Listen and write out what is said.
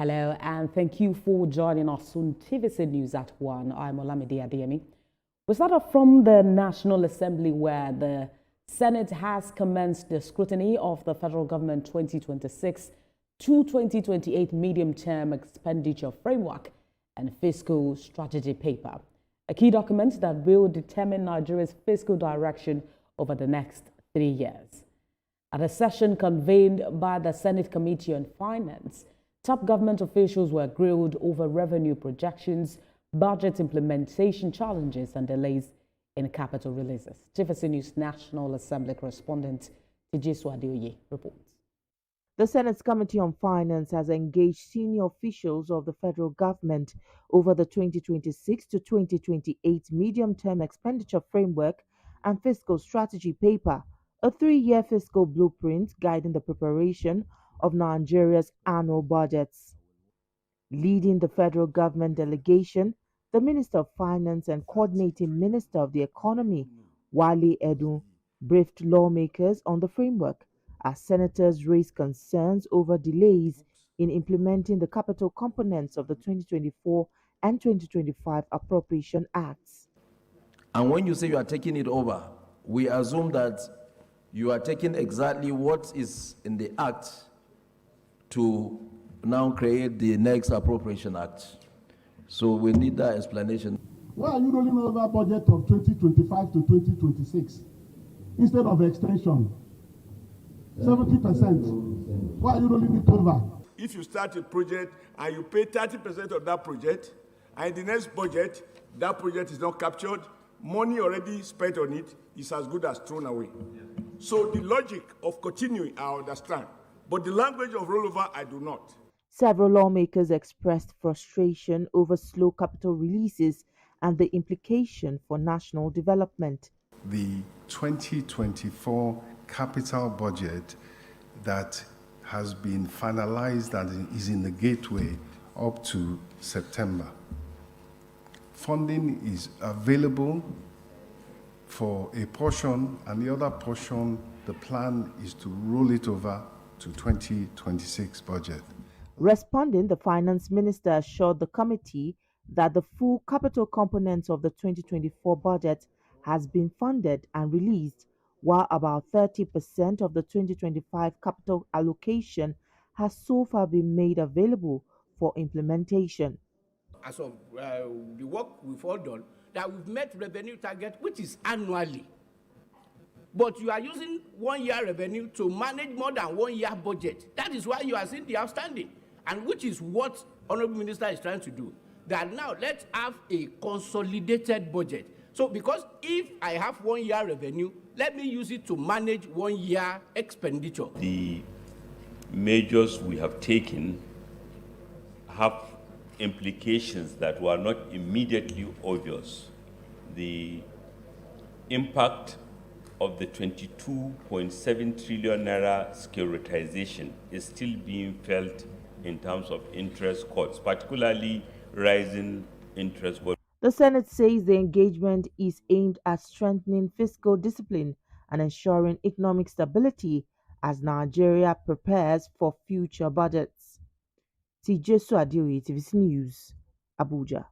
Hello, and thank you for joining us on TVC News at 1. I'm Olamide Adeyemi. We start off from the National Assembly, where the Senate has commenced the scrutiny of the federal government 2026 to 2028 medium-term expenditure framework and fiscal strategy paper, a key document that will determine Nigeria's fiscal direction over the next 3 years. At a session convened by the Senate Committee on Finance, top government officials were grilled over revenue projections, budget implementation challenges, and delays in capital releases. TVC News National Assembly correspondent Tijesu Adeoye reports. The Senate's Committee on Finance has engaged senior officials of the federal government over the 2026 to 2028 medium-term expenditure framework and fiscal strategy paper, a 3-year fiscal blueprint guiding the preparation of Nigeria's annual budgets. Leading the federal government delegation, the Minister of Finance and Coordinating Minister of the Economy, Wale Edun, briefed lawmakers on the framework as senators raised concerns over delays in implementing the capital components of the 2024 and 2025 Appropriation Acts. And when you say you are taking it over, we assume that you are taking exactly what is in the Act to now create the next Appropriation Act. So we need that explanation. Why are you rolling over budget of 2025 to 2026 instead of extension? 70%. Why are you rolling it over? If you start a project and you pay 30% of that project, and in the next budget, that project is not captured, money already spent on it is as good as thrown away. So the logic of continuing, I understand. But the language of rollover, I do not. Several lawmakers expressed frustration over slow capital releases and the implication for national development. The 2024 capital budget that has been finalized and is in the gateway up to September. Funding is available for a portion, and the other portion, the plan is to roll it over to 2026 budget. Responding, the finance minister assured the committee that the full capital components of the 2024 budget has been funded and released, while about 30% of the 2025 capital allocation has so far been made available for implementation. As of the work we've all done, that we've met revenue target, which is annually. But you are using 1 year revenue to manage more than 1 year budget. That is why you are seeing the outstanding, and which is what Honorable Minister is trying to do. That now let's have a consolidated budget. So because if I have 1 year revenue, let me use it to manage 1 year expenditure. The measures we have taken have implications that were not immediately obvious. The impact of the 22.7 trillion naira securitization is still being felt in terms of interest costs, particularly rising interest costs. The Senate says the engagement is aimed at strengthening fiscal discipline and ensuring economic stability as Nigeria prepares for future budgets. Tijesu Adeoye, TVC News, Abuja.